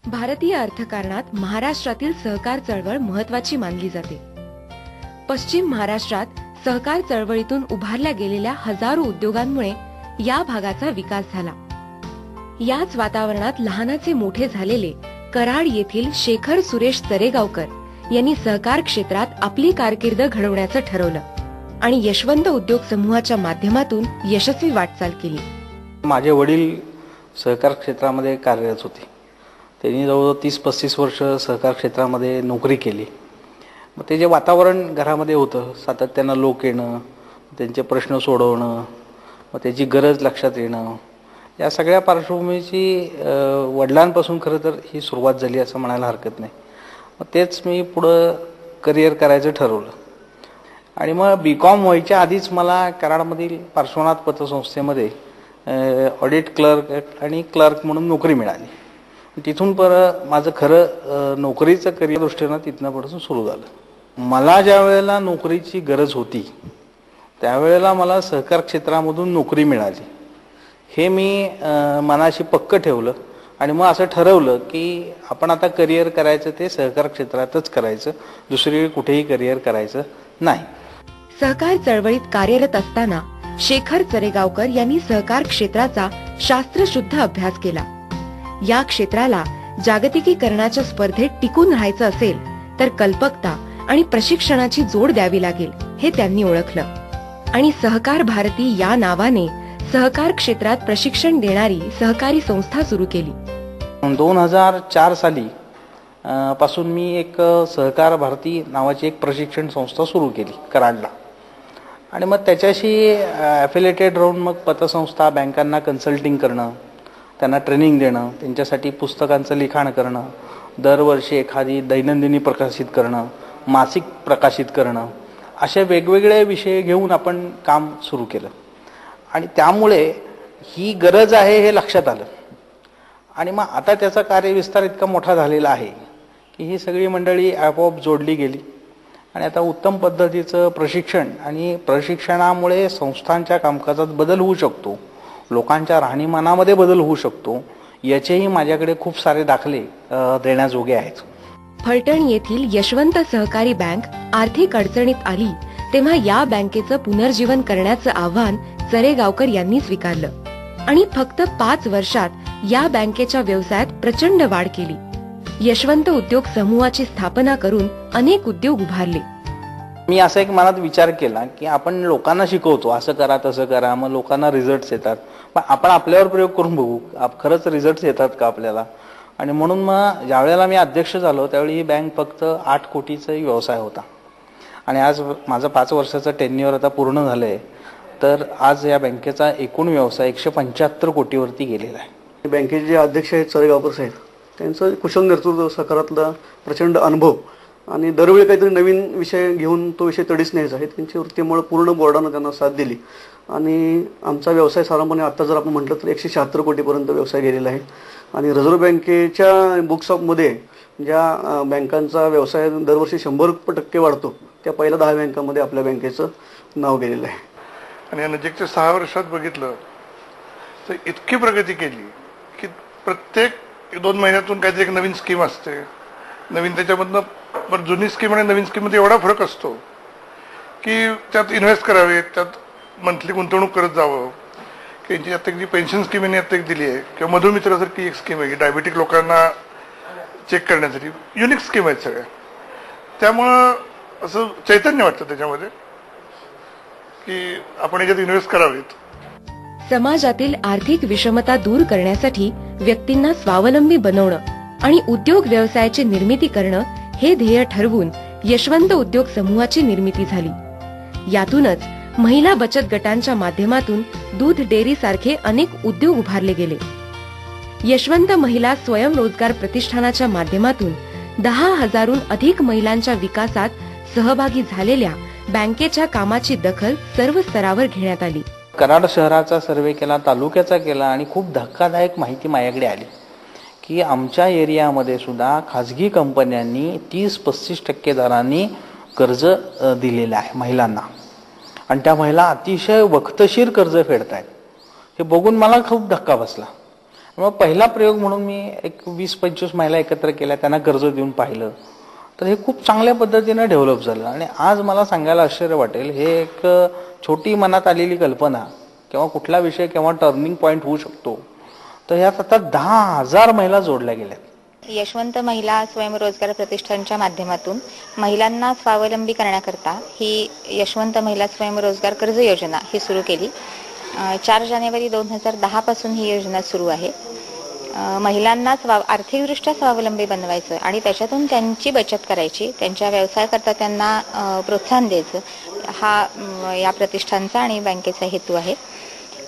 भारतीय अर्थकारणात महाराष्ट्रातील सहकार चळवळ महत्वाची मानली जाते. पश्चिम महाराष्ट्रात सहकार चळवळीतून उभारल्या गेलेल्या हजारो उद्योगांमुळे या भागाचा विकास झाला. याच वातावरणात लहानाचे मोठे झालेले कराड येथील शेखर सुरेश चरेगावकर यांनी सहकार क्षेत्रात आपली कारकीर्द घडवण्याचं ठरवलं आणि यशवंत उद्योग समूहाच्या माध्यमातून यशस्वी वाटचाल केली. माझे वडील सहकार क्षेत्रामध्ये कार्यरत होते. त्यांनी जवळजवळ 30-35 वर्ष सहकार क्षेत्रामध्ये नोकरी केली. मग ते जे वातावरण घरामध्ये होतं, सातत्यानं लोक येणं, त्यांचे प्रश्न सोडवणं, मग त्याची गरज लक्षात येणं, या सगळ्या पार्श्वभूमीची वडिलांपासून खरं तर ही सुरुवात झाली असं म्हणायला हरकत नाही. मग तेच मी पुढं करिअर करायचं ठरवलं. आणि मग BCom व्हायच्या आधीच मला कराडमधील पार्श्वनाथ पतसंस्थेमध्ये ऑडिट क्लर्क आणि क्लर्क म्हणून नोकरी मिळाली. तिथून माझं खरं नोकरीचं करिअर दृष्टीनं तिथूनपासून सुरू झालं. मला ज्या वेळेला नोकरीची गरज होती त्यावेळेला मला सहकार क्षेत्रामधून नोकरी मिळाली. हे मी मनाशी पक्क ठेवलं आणि मग असं ठरवलं की आपण आता करिअर करायचं ते सहकार क्षेत्रातच करायचं, दुसरीकडे कुठेही करिअर करायचं नाही. सहकार चळवळीत कार्यरत असताना शेखर चरेगावकर यांनी सहकार क्षेत्राचा शास्त्रशुद्ध अभ्यास केला. या क्षेत्राला जागतिकीकरणाच्या स्पर्धेत टिकून राहायचं असेल तर कल्पकता आणि प्रशिक्षणाची जोड द्यावी लागेल हे त्यांनी ओळखलं आणि सहकार भारती या नावाने सहकार क्षेत्रात प्रशिक्षण देणारी सहकारी संस्था सुरू केली. 2004 साली पासून मी एक सहकार भारती नावाची एक प्रशिक्षण संस्था सुरू केली कराडला. आणि मग त्याच्याशी ॲफिलिएटेड राहून मग पतसंस्था बँकांना कन्सल्टिंग करणं, त्यांना ट्रेनिंग देणं, त्यांच्यासाठी पुस्तकांचं लिखाण करणं, दरवर्षी एखादी दैनंदिनी प्रकाशित करणं, मासिक प्रकाशित करणं, असे वेगवेगळे विषय घेऊन आपण काम सुरू केलं. आणि त्यामुळे ही गरज आहे हे लक्षात आलं. आणि मग आता त्याचा कार्यविस्तार इतका मोठा झालेला आहे की ही सगळी मंडळी आपोआप जोडली गेली आणि आता उत्तम पद्धतीचं प्रशिक्षण आणि प्रशिक्षणामुळे संस्थांच्या कामकाजात बदल होऊ शकतो, लोकांच्या राहणीमानामध्ये बदल होऊ शकतो, याचेही माझ्याकडे खूप सारे दाखले देण्याजोगे आहेत. फलटण येथील यशवंत सहकारी बँक आर्थिक अडचणीत आली तेव्हा या बँकेचं पुनर्जीवन करण्याचं आव्हान चरेगावकर यांनी स्वीकारलं आणि फक्त 5 वर्षात या बँकेच्या व्यवसायात प्रचंड वाढ केली. यशवंत उद्योग समूहाची स्थापना करून अनेक उद्योग उभारले. मी असा एक मनात विचार केला की आपण लोकांना शिकवतो, असं करा तसं करा, मग लोकांना रिझल्ट्स येतात, पण आपण आपल्यावर प्रयोग करून बघू खरंच रिझल्ट्स येतात का आपल्याला. आणि म्हणून मग ज्यावेळेला मी अध्यक्ष झालो त्यावेळी ही बँक फक्त 8 कोटीचा व्यवसाय होता. आणि आज माझं 5 वर्षाचं टेन्युअर आता पूर्ण झालंय, तर आज या बँकेचा एकूण व्यवसाय 175 कोटीवरती गेलेला आहे. बँकेचे जे अध्यक्ष आहेत चरेगावकर साहेब, त्यांचं कुशल नेतृत्व, सहकारातला प्रचंड अनुभव आणि दरवेळी काहीतरी नवीन विषय घेऊन तो विषय तडीच न्यायचा आहे, त्यांची वृत्तीमुळे पूर्ण बोर्डानं त्यांना साथ दिली. आणि आमचा व्यवसाय साधारणपणे आता जर आपण म्हटलं तर 176 कोटीपर्यंत व्यवसाय गेलेला आहे. आणि रिझर्व्ह बँकेच्या बुक्स ऑफमध्ये ज्या बँकांचा व्यवसाय दरवर्षी 100% वाढतो त्या पहिल्या 10 बँकांमध्ये आपल्या बँकेचं नाव गेलेलं आहे. आणि या नजीकच्या 6 वर्षात बघितलं तर इतकी प्रगती केली की प्रत्येक 2 महिन्यातून काहीतरी एक नवीन स्कीम असते, नवीन त्याच्यामधनं जुनी स्कीम आणि नवीन स्कीममध्ये एवढा फरक असतो की त्यात इन्व्हेस्ट करावे, त्यात मंथली गुंतवणूक करत जावं. की आता जी पेन्शन स्कीम यांनी आता एक दिली आहे किंवा मधुमित्रासारखी एक स्कीम आहे की डायबेटिक लोकांना चेक करण्यासाठी, युनिक स्कीम आहेत सगळ्या. त्यामुळं असं चैतन्य वाटतं त्याच्यामध्ये की आपण याच्यात इन्व्हेस्ट करावेत. समाजातील आर्थिक विषमता दूर करण्यासाठी व्यक्तींना स्वावलंबी बनवणं आणि उद्योग व्यवसायाची निर्मिती करणं हे ध्येय ठरवून यशवंत उद्योग समूहाची निर्मिती झाली. यातूनच महिला बचत गटांच्या माध्यमातून दूध डेअरी सारखे अनेक उद्योग उभारले गेले. यशवंत महिला स्वयंरोजगार प्रतिष्ठानाच्या माध्यमातून 10,000हून अधिक महिलांच्या विकासात सहभागी झालेल्या बँकेच्या कामाची दखल सर्व स्तरावर घेण्यात आली. कराड शहराचा सर्वे केला, तालुक्याचा केला आणि खूप धक्कादायक माहिती माझ्याकडे आली की आमच्या एरियामध्ये सुद्धा खाजगी कंपन्यांनी 30-35% दरांनी कर्ज दिलेलं आहे महिलांना आणि त्या महिला अतिशय वक्तशीर कर्ज फेडतायत. हे बघून मला खूप धक्का बसला. मग पहिला प्रयोग म्हणून मी एक 20-25 महिला एकत्र केल्या, त्यांना कर्ज देऊन पाहिलं, तर हे खूप चांगल्या पद्धतीनं डेव्हलप झालं. आणि आज मला सांगायला आश्चर्य वाटेल, हे एक छोटी मनात आलेली कल्पना किंवा कुठला विषय केव्हा टर्निंग पॉईंट होऊ शकतो, तर ह्यात आता 10,000 महिला जोडल्या गेल्या. यशवंत महिला स्वयंरोजगार प्रतिष्ठानच्या माध्यमातून महिलांना स्वावलंबी करण्याकरता ही यशवंत महिला स्वयंरोजगार कर्ज योजना ही सुरू केली. 4 जानेवारी 2010 पासून ही योजना सुरू आहे. महिलांना आर्थिकदृष्ट्या स्वावलंबी बनवायचं आणि त्याच्यातून त्यांची बचत करायची, त्यांच्या व्यवसायाकरता त्यांना प्रोत्साहन द्यायचं, हा या प्रतिष्ठानचा आणि बँकेचा हेतू आहे.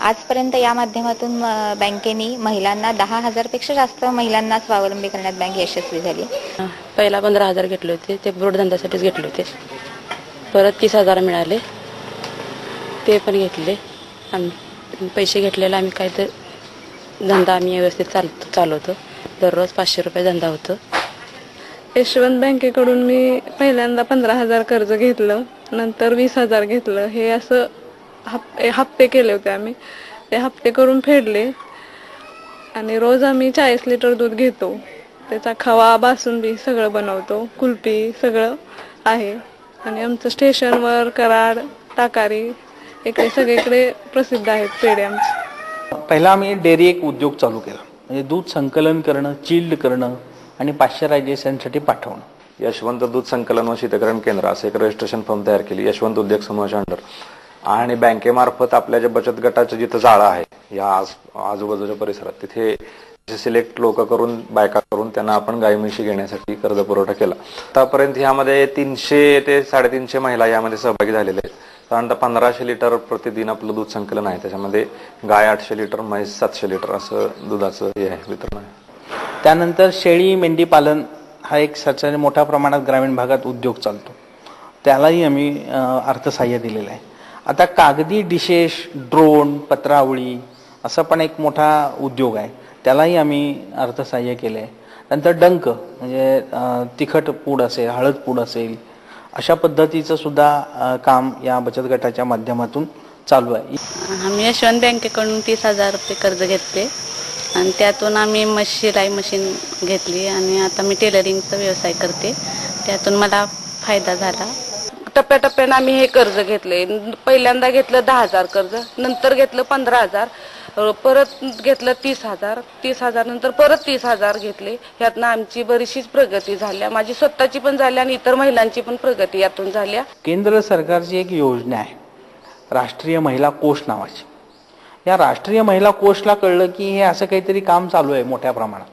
आजपर्यंत या माध्यमातून बँकेने महिलांना 10,000 पेक्षा जास्त महिलांना स्वावलंबी करण्यात बँक यशस्वी झाली. पहिला 15,000 घेतले होते, ते जोडधंद्यासाठीच घेतले होते. परत 30,000 मिळाले, ते पण घेतले. आम्ही पैसे घेतलेला आम्ही काय तर धंदा आम्ही व्यवस्थित चालवतो. दररोज 500 रुपये धंदा होतो. यशवंत बँकेकडून मी पहिल्यांदा 15,000 कर्ज घेतलं, नंतर 20,000 घेतलं. हे असं हप्ते केले होते आम्ही, ते हप्ते करून फेडले. आणि रोज आम्ही 40 लिटर दूध घेतो. त्याचा खवा, बासुंदी सगळं बनवतो, कुल्फी सगळं आहे. आणि आमचं स्टेशनवर कराड, टाकारी इकडे सगळीकडे प्रसिद्ध आहेत पेढे आमचे. पहिला आम्ही डेअरी एक उद्योग चालू केला, म्हणजे दूध संकलन करणं, चिल्ड करणं आणि पाश्चरायझेशनसाठी पाठवणं. यशवंत दूध संकलन व शीतकरण केंद्र असं एक रजिस्ट्रेशन फॉर्म तयार केली यशवंत उद्योग समूहाच्या अंडर. आणि बँकेमार्फत आपल्या जे बचत गटाचं जिथं जाळं आहे या आजूबाजूच्या परिसरात, तिथे सिलेक्ट लोक करून, बायका करून त्यांना आपण गाई म्हशी घेण्यासाठी कर्ज पुरवठा केला. आतापर्यंत ह्यामध्ये 300 ते 350 महिला यामध्ये सहभागी झालेल्या आहेत. साधारणतः 1500 लिटर प्रतिदिन आपलं दूध संकलन आहे. त्याच्यामध्ये गाय 800 लिटर, म्हैस 700 लिटर असं दुधाचं हे आहे, वितरण आहे. त्यानंतर शेळी मेंढी पालन हा एक सध्या मोठ्या प्रमाणात ग्रामीण भागात उद्योग चालतो, त्यालाही आम्ही अर्थसहाय्य दिलेलं आहे. आता कागदी डिशेस, ड्रोन, पत्रावळी असा पण एक मोठा उद्योग आहे, त्यालाही आम्ही अर्थसहाय्य केलं आहे. नंतर डंक म्हणजे तिखट पूड असेल, हळद पूड असेल, अशा पद्धतीचं सुद्धा काम या बचत गटाच्या माध्यमातून चालू आहे. आम्ही यशवंत बँकेकडून 30,000 रुपये कर्ज घेतले आणि त्यातून आम्ही शिलाई मशीन घेतली आणि आता मी टेलरिंगचा व्यवसाय करते. त्यातून मला फायदा झाला. टप्प्याटप्प्याने आम्ही हे कर्ज घेतले. पहिल्यांदा घेतलं 10,000 कर्ज, नंतर घेतलं 15,000, परत घेतलं 30,000 नंतर परत 30,000 घेतले. यातनं आमची बरीचशीच प्रगती झाली, माझी स्वतःची पण झाली आणि इतर महिलांची पण प्रगती यातून झाली. केंद्र सरकारची एक योजना आहे राष्ट्रीय महिला कोष नावाची. या राष्ट्रीय महिला कोषला कळलं की हे असं काहीतरी काम चालू आहे मोठ्या प्रमाणात.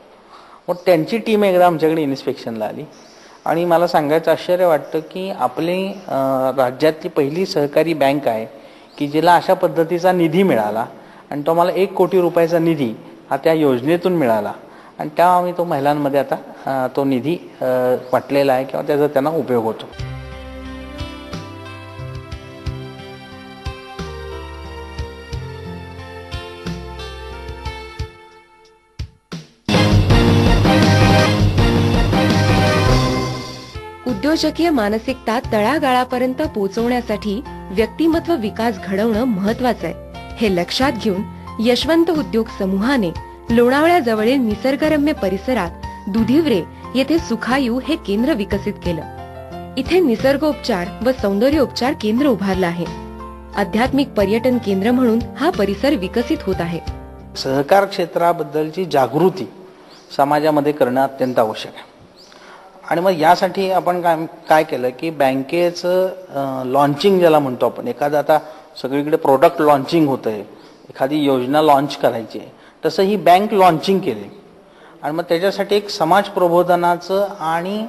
मग त्यांची टीम एकदा आमच्याकडे इन्स्पेक्शनला आली आणि मला सांगायचं आश्चर्य वाटतं की आपली राज्यातली पहिली सहकारी बँक आहे की जिला अशा पद्धतीचा निधी मिळाला आणि तो मला 1 कोटी रुपयाचा निधी हा त्या योजनेतून मिळाला. आणि त्या आम्ही तो महिलांमध्ये आता तो निधी वाटलेला आहे किंवा त्याचा त्यांना उपयोग होतो. उद्योजकीय मानसिकता तळागाळापर्यंत पोहोचवण्यासाठी व्यक्तिमत्व विकास घडवणं महत्वाचं आहे. हे लक्षात घेऊन यशवंत उद्योग समूहाने लोणावळ्याजवळील निसर्गरम्य परिसरात दुधिवरे येथे सुखायू हे केंद्र विकसित केलं. इथे निसर्गोपचार व सौंदर्योपचार केंद्र उभारलं आहे. आध्यात्मिक पर्यटन केंद्र म्हणून हा परिसर विकसित होत आहे. सहकार क्षेत्राबद्दलची जागृती समाजामध्ये करणं अत्यंत आवश्यक आहे. आणि मग यासाठी आपण काय केलं की बँकेचं लॉन्चिंग ज्याला म्हणतो आपण, एखादं आता सगळीकडे प्रोडक्ट लॉन्चिंग होतं आहे, एखादी योजना लॉन्च करायची आहे, तसं ही बँक लॉन्चिंग केली. आणि मग त्याच्यासाठी एक समाज प्रबोधनाचं आणि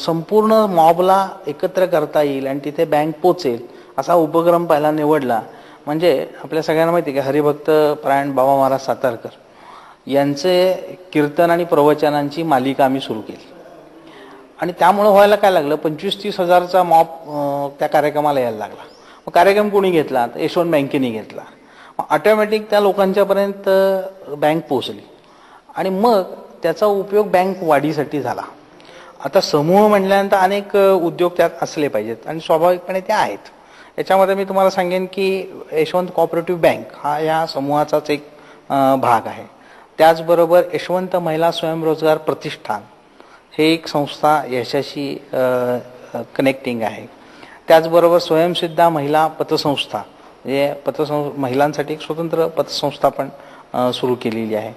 संपूर्ण मॉबला एकत्र करता येईल आणि तिथे बँक पोचेल असा उपक्रम पहिला निवडला. म्हणजे आपल्या सगळ्यांना माहिती आहे की हरिभक्त परायण बाबा महाराज सातारकर यांचे कीर्तन आणि प्रवचनांची मालिका आम्ही सुरू केली. आणि त्यामुळे व्हायला काय लागलं, 25-30 हजारचा मॉब त्या कार्यक्रमाला यायला लागला. मग कार्यक्रम कोणी घेतला, तर यशवंत बँकेने घेतला. मग ऑटोमॅटिक त्या लोकांच्यापर्यंत बँक पोहोचली आणि मग त्याचा उपयोग बँक वाढीसाठी झाला. आता समूह म्हटल्यानंतर अनेक उद्योग त्यात असले पाहिजेत आणि स्वाभाविकपणे ते आहेत. याच्यामध्ये मी तुम्हाला सांगेन की यशवंत कोऑपरेटिव्ह बँक हा या समूहाचाच एक भाग आहे. त्याचबरोबर यशवंत महिला स्वयंरोजगार प्रतिष्ठान हे एक संस्था याच्याशी कनेक्टिंग आहे. त्याचबरोबर स्वयंसिद्धा महिला पतसंस्था म्हणजे महिलांसाठी एक स्वतंत्र पतसंस्था पण सुरू केलेली आहे.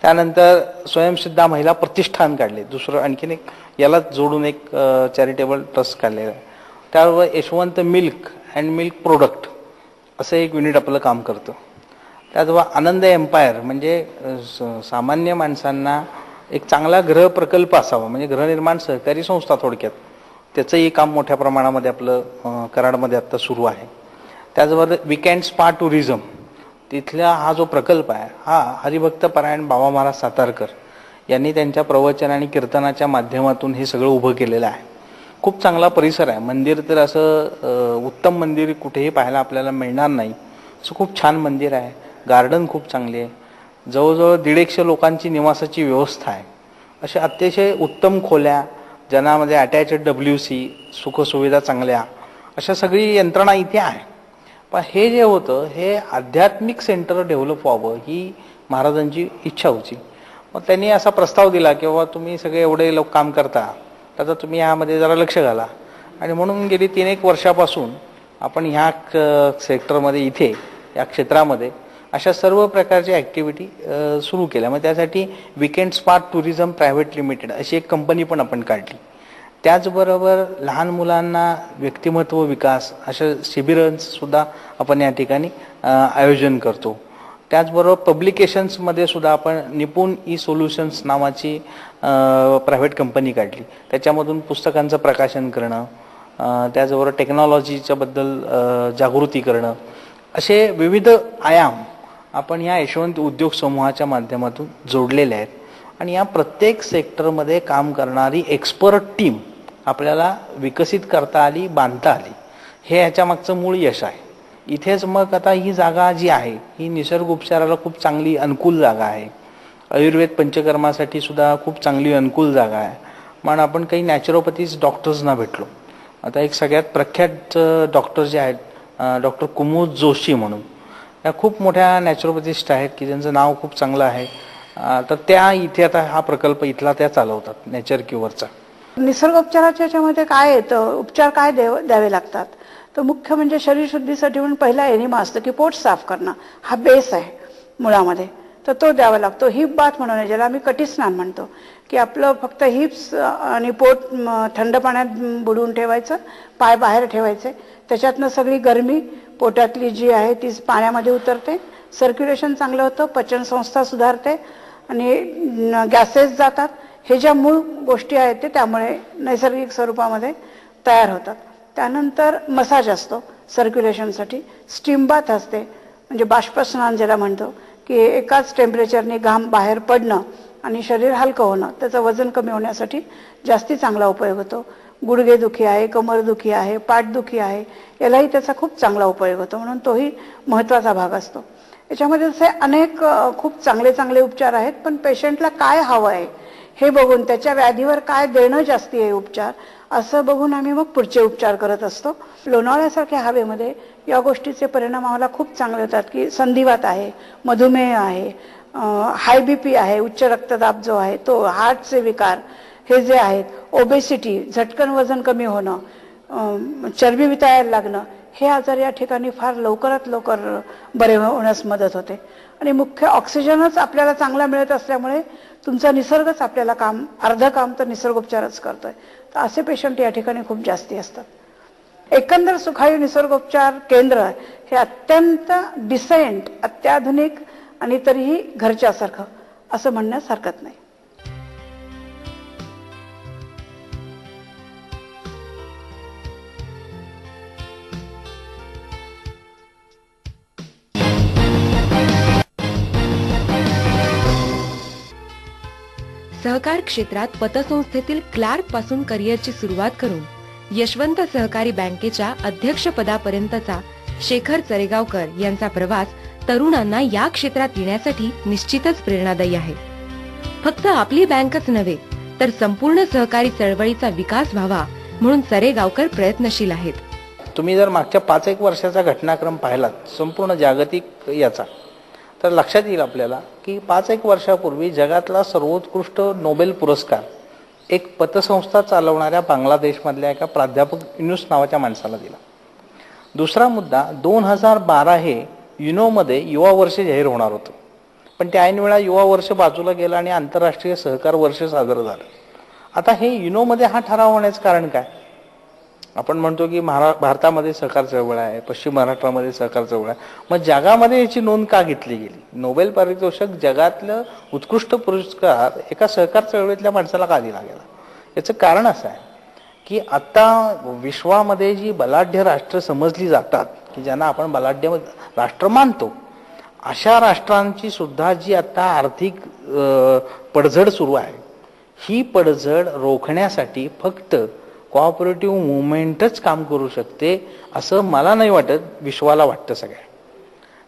त्यानंतर स्वयंसिद्धा महिला प्रतिष्ठान काढले, दुसरं आणखीन एक याला जोडून एक चॅरिटेबल ट्रस्ट काढलेला आहे. त्याबरोबर Yashwant milk and milk product असं एक युनिट आपलं काम करतं. त्याचबरोबर आनंद एम्पायर म्हणजे सामान्य माणसांना एक चांगला गृह प्रकल्प असावा म्हणजे गृहनिर्माण सहकारी संस्था थोडक्यात, त्याचंही काम मोठ्या प्रमाणामध्ये आपलं कराडमध्ये आता सुरू आहे. त्याचबरोबर वीकेंड स्पा टुरिझम तिथला हा जो प्रकल्प आहे हा हरिभक्त परायण बाबा महाराज सातारकर यांनी त्यांच्या प्रवचन आणि कीर्तनाच्या माध्यमातून हे सगळं उभं केलेलं आहे. खूप चांगला परिसर आहे. मंदिर तर असं उत्तम मंदिर कुठेही पाहायला आपल्याला मिळणार नाही असं खूप छान मंदिर आहे. गार्डन खूप चांगली आहे. जवळजवळ 150 लोकांची निवासाची व्यवस्था आहे. अशा अतिशय उत्तम खोल्या ज्यामध्ये अटॅच्ड WC सुखसुविधा चांगल्या अशा सगळी यंत्रणा इथे आहे. पण हे जे होतं हे आध्यात्मिक सेंटर डेव्हलप व्हावं ही महाराजांची इच्छा होती. मग त्यांनी असा प्रस्ताव दिला की बाबा तुम्ही सगळे एवढे लोक काम करता तर तुम्ही यामध्ये जरा लक्ष घाला. आणि म्हणून गेली 3-1 वर्षापासून आपण ह्या सेक्टरमध्ये इथे या क्षेत्रामध्ये अशा सर्व प्रकारच्या ॲक्टिव्हिटी सुरू केल्या. मग त्यासाठी weekend spa tourism private limited अशी एक कंपनी पण आपण काढली. त्याचबरोबर लहान मुलांना व्यक्तिमत्व विकास अशा शिबिरांसुद्धा आपण या ठिकाणी आयोजन करतो. त्याचबरोबर पब्लिकेशन्समध्ये सुद्धा आपण निपुण सोल्युशन्स नावाची प्रायव्हेट कंपनी काढली. त्याच्यामधून पुस्तकांचं प्रकाशन करणं, त्याचबरोबर टेक्नॉलॉजीच्या बद्दल जागृती करणं असे विविध आयाम आपण या यशवंत उद्योग समूहाच्या माध्यमातून जोडलेले आहेत. आणि या प्रत्येक सेक्टरमध्ये काम करणारी एक्सपर्ट टीम आपल्याला विकसित करता आली, बांधता आली. हे याच्या मागचं मूळ यश आहे. इथेच मग आता ही जागा जी आहे ही निसर्ग उपचाराला खूप चांगली अनुकूल जागा आहे. आयुर्वेद पंचकर्मासाठी सुद्धा खूप चांगली अनुकूल जागा आहे. म्हणून आपण काही नॅचरोपॅथीज डॉक्टर्सना भेटलो. आता एक सगळ्यात प्रख्यात डॉक्टर जे आहेत डॉक्टर कुमुद जोशी म्हणून या खूप मोठ्या नॅचरोपॅथिस्ट आहेत की ज्यांचं नाव खूप चांगलं आहे. तर त्या इथे आता हा प्रकल्प इथला त्या चालवतात नेचर क्युअरचा. निसर्गोपचाराच्या याच्यामध्ये काय येतं, उपचार काय द्यावे लागतात तर मुख्य म्हणजे शरीर शुद्धीसाठी म्हणून पहिला एनिमा असतो की पोट साफ करणं हा बेस आहे मुळामध्ये, तर तो द्यावा लागतो. हिप बाथ म्हणून ज्याला आम्ही कटी स्नान म्हणतो की आपलं फक्त हिप्स आणि पोट थंड पाण्यात बुडवून ठेवायचं, पाय बाहेर ठेवायचे, त्याच्यातनं सगळी गरमी पोटातली जी आहे ती पाण्यामध्ये उतरते, सर्क्युलेशन चांगलं होतं, पचनसंस्था सुधारते आणि गॅसेस जातात. हे ज्या मूळ गोष्टी आहेत ते त्यामुळे नैसर्गिक स्वरूपामध्ये तयार होतात. त्यानंतर मसाज असतो सर्क्युलेशनसाठी, स्टीम बाथ असते म्हणजे बाष्पस्नान ज्याला म्हणतो की एकाच टेम्परेचरने घाम बाहेर पडणं आणि शरीर हलकं होणं, त्याचं वजन कमी होण्यासाठी जास्ती चांगला उपयोग होतो. गुडघेदुखी आहे, कमरदुखी आहे, पाठदुखी आहे, यालाही त्याचा खूप चांगला उपयोग होतो, म्हणून तोही महत्त्वाचा भाग असतो. याच्यामध्ये असे अनेक खूप चांगले चांगले उपचार आहेत. पण पेशंटला काय हवं आहे हे बघून त्याच्या व्याधीवर काय देणं जास्ती आहे उपचार असं बघून आम्ही मग पुढचे उपचार करत असतो. लोणावळ्यासारख्या हवेमध्ये या गोष्टीचे परिणाम आम्हाला खूप चांगले होतात की संधिवात आहे, मधुमेह आहे, हाय BP आहे, उच्च रक्तदाब जो आहे तो, हार्टचे विकार हे जे आहेत, ओबेसिटी झटकन वजन कमी होणं, चरबी वितळायला लागणं, हे आजार या ठिकाणी फार लवकरात लवकर बरे होण्यास मदत होते. आणि मुख्य ऑक्सिजनच आपल्याला चांगला मिळत असल्यामुळे तुमचा निसर्गच आपल्याला काम, अर्ध काम तर निसर्गोपचारच करतोय. तर असे पेशंट या ठिकाणी खूप जास्ती असतात. एकंदर सुखायू निसर्गोपचार केंद्र हे अत्यंत डिसेंट, अत्याधुनिक आणि तरीही घरच्यासारखं असं म्हणण्यास हरकत नाही. सहकार क्षेत्रात पतसंस्थेतील क्लार्क पासून करिअरची सुरुवात करून यशवंत सहकारी बँकेच्या अध्यक्षपदापर्यंतचा शेखर चरेगावकर यांचा प्रवास तरुणांना या क्षेत्रात येण्यासाठी निश्चितच प्रेरणादायी आहे. फक्त आपली बँकच नव्हे तर संपूर्ण सहकारी चळवळीचा विकास व्हावा म्हणून चरेगावकर प्रयत्नशील आहेत. तुम्ही जर मागच्या 5-1 वर्षाचा घटनाक्रम पाहिलात संपूर्ण जागतिक याचा तर लक्षात येईल आपल्याला की 5-1 वर्षापूर्वी जगातला सर्वोत्कृष्ट नोबेल पुरस्कार एक पतसंस्था चालवणाऱ्या बांगलादेशमधल्या एका प्राध्यापक युनुस नावाच्या माणसाला दिला. दुसरा मुद्दा, 2012 हे युनोमध्ये युवा वर्ष जाहीर होणार होतं, पण त्या ऐन वेळा युवा वर्ष बाजूला गेलं आणि आंतरराष्ट्रीय सहकार वर्ष साजरं झालं. आता हे युनोमध्ये हा ठराव होण्याचं कारण काय? आपण म्हणतो की भारतामध्ये सहकार चळवळ आहे, पश्चिम महाराष्ट्रामध्ये सहकार चळवळ आहे, मग जगामध्ये याची नोंद का घेतली गेली? नोबेल पारितोषिक जगातलं उत्कृष्ट पुरस्कार एका सहकार चळवळीतल्या माणसाला का दिला गेला? याचं कारण असं आहे की आता विश्वामध्ये जी बलाढ्य राष्ट्र समजली जातात, की ज्यांना आपण बलाढ्य राष्ट्र मानतो, अशा राष्ट्रांची सुद्धा जी आता आर्थिक पडझड सुरू आहे, ही पडझड रोखण्यासाठी फक्त कोऑपरेटिव्ह मुवमेंटच काम करू शकते असं मला नाही वाटत, विश्वाला वाटतं. सगळ्या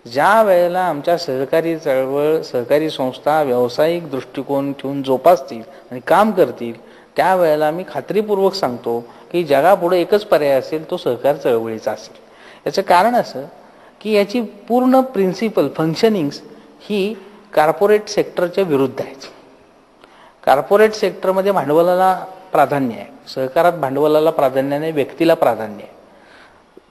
ज्या वेळेला आमच्या सहकारी चळवळ, सहकारी संस्था व्यावसायिक दृष्टिकोन ठेवून जोपासतील आणि काम करतील, त्यावेळेला मी खात्रीपूर्वक सांगतो की जगापुढे एकच पर्याय असेल, तो सहकार चळवळीचा असेल. याचं कारण असं की याची पूर्ण प्रिन्सिपल फंक्शनिंग्स ही कॉर्पोरेट सेक्टरच्या विरुद्ध आहेत. कॉर्पोरेट सेक्टरमध्ये भांडवलाला प्राधान्य आहे, सहकारात भांडवलाला प्राधान्य नाही, व्यक्तीला प्राधान्य आहे.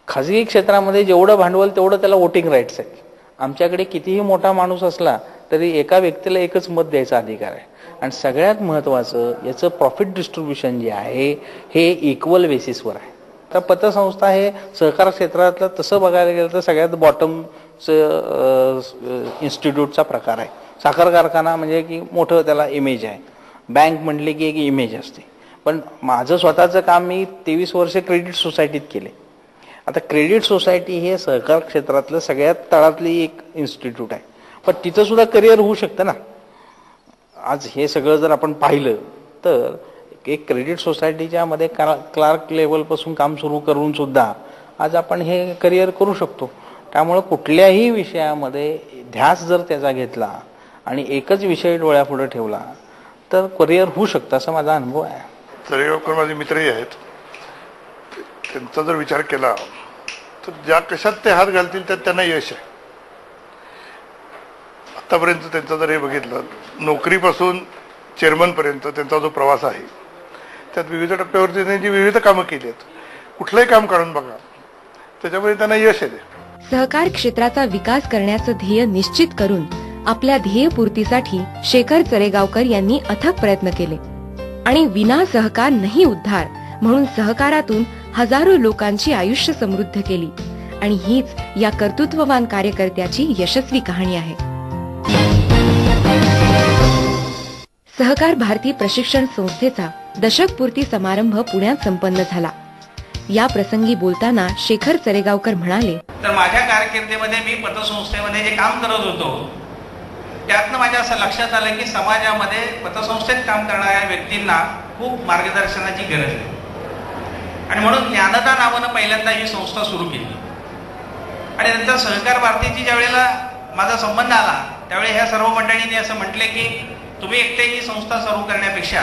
खाजगी क्षेत्रामध्ये जेवढं भांडवल तेवढं त्याला वोटिंग राईट्स आहेत. आमच्याकडे कितीही मोठा माणूस असला तरी एका व्यक्तीला एकच मत द्यायचा अधिकार आहे. आणि सगळ्यात महत्त्वाचं, याचं प्रॉफिट डिस्ट्रीब्युशन जे आहे हे इक्वल बेसिसवर आहे. तर पतसंस्था हे सहकार क्षेत्रातलं तसं बघायला गेलं तर सगळ्यात बॉटमचं इन्स्टिट्यूटचा प्रकार आहे. साखर कारखाना म्हणजे की मोठं त्याला इमेज आहे, बँक म्हटले की एक इमेज असते. पण माझं स्वतःचं काम मी 23 वर्ष क्रेडिट सोसायटीत केले. आता क्रेडिट सोसायटी हे सहकार क्षेत्रातलं सगळ्यात तळातली एक इन्स्टिट्यूट आहे, पण तिथं सुद्धा करिअर होऊ शकतं ना. आज हे सगळं जर आपण पाहिलं तर एक क्रेडिट सोसायटीच्या मध्ये क्लार्क लेवलपासून काम सुरू करून सुद्धा आज आपण हे करिअर करू शकतो. त्यामुळे कुठल्याही विषयामध्ये ध्यास जर त्याचा घेतला आणि एकच विषय डोळ्यापुढे ठेवला तर करिअर होऊ शकतं, असा माझा अनुभव आहे. तळेगावकर माझे मित्रही आहेत, त्यांचा जर विचार केला तर ज्या कशात ते हात घालतील त्यात त्यांना यश आहे. आतापर्यंत त्यांचा जर हे बघितलं, नोकरीपासून चेअरमनपर्यंत त्यांचा जो प्रवास आहे त्यात विविध टप्प्यावरती त्यांनी जी विविध कामं केली आहेत, कुठलंही काम काढून बघा त्याच्यामध्ये त्यांना यश येते. सहकार क्षेत्राचा विकास करण्याचं ध्येय निश्चित करून आपल्या ध्येयपूर्तीसाठी शेखर चरेगावकर यांनी अथक प्रयत्न केले आणि विना सहकार नाही उद्धार म्हणून सहकारातून हजारो लोकांची आयुष्य समृद्ध केली. आणि हीच या कर्तृत्ववान कार्यकर्त्याची यशस्वी कहाणी आहे. सहकार भारती प्रशिक्षण संस्थेचा दशकपूर्ती समारंभ पुण्यात संपन्न झाला. या प्रसंगी बोलताना शेखर चरेगावकर म्हणाले, तर माझ्या कारकिर्दीमध्ये मी पतसंस्थेमध्ये जे काम करत होतो त्यातनं माझ्या असं लक्षात आलं की समाजामध्ये पतसंस्थेत काम करणाऱ्या व्यक्तींना खूप मार्गदर्शनाची गरज आहे. आणि म्हणून ज्ञानदा नावानं पहिल्यांदा ही संस्था सुरू केली. आणि नंतर सहकार भारतीची ज्या वेळेला माझा संबंध आला त्यावेळी ह्या सर्व मंडळींनी असं म्हटले की तुम्ही एकटे ही संस्था सुरू करण्यापेक्षा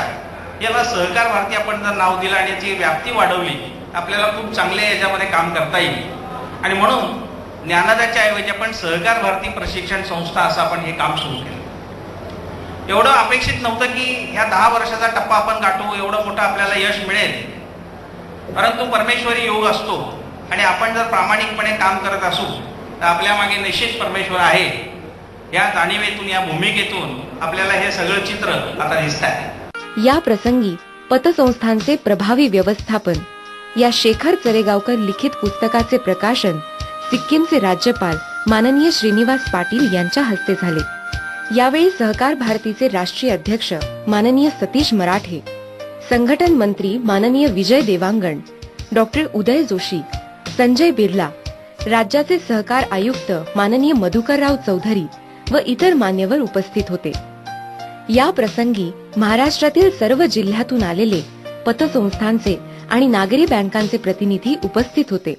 याला सहकार भारती आपण जर नाव दिलं आणि याची व्याप्ती वाढवली आपल्याला खूप चांगले याच्यामध्ये काम करता येईल. आणि म्हणून ज्ञानदाच्या ऐवजी आपण सहकार भारती प्रशिक्षण संस्था असं आपण हे काम सुरू केलं. एवढं अपेक्षित नव्हतं की ह्या 10 वर्षाचा टप्पा आपण गाठू, एवढं मोठं आपल्याला यश मिळेल. परंतु परमेश्वरी योग असतो आणि आपण जर प्रामाणिकपणे काम करत असू तर आपल्या मागे निश्चित परमेश्वर आहे. या जाणीवेतून, या भूमिकेतून आपल्याला हे सगळं चित्र आता दिसत आहे. या प्रसंगी पतसंस्थांचे प्रभावी व्यवस्थापन या शेखर चरेगावकर लिखित पुस्तकाचे प्रकाशन सिक्कीमचे राज्यपाल माननीय श्रीनिवास पाटील यांच्या हस्ते झाले. यावेळी सहकार भारतीचे राष्ट्रीय अध्यक्ष माननीय सतीश मराठे, संघटन मंत्री माननीय विजय देवांगण, डॉक्टर उदय जोशी, संजय बिर्ला, राज्याचे सहकार आयुक्त माननीय मधुकरराव चौधरी व इतर मान्यवर उपस्थित होते. या प्रसंगी महाराष्ट्रातील सर्व जिल्ह्यातून आलेले पतसंस्थांचे आणि नागरी बँकांचे प्रतिनिधी उपस्थित होते.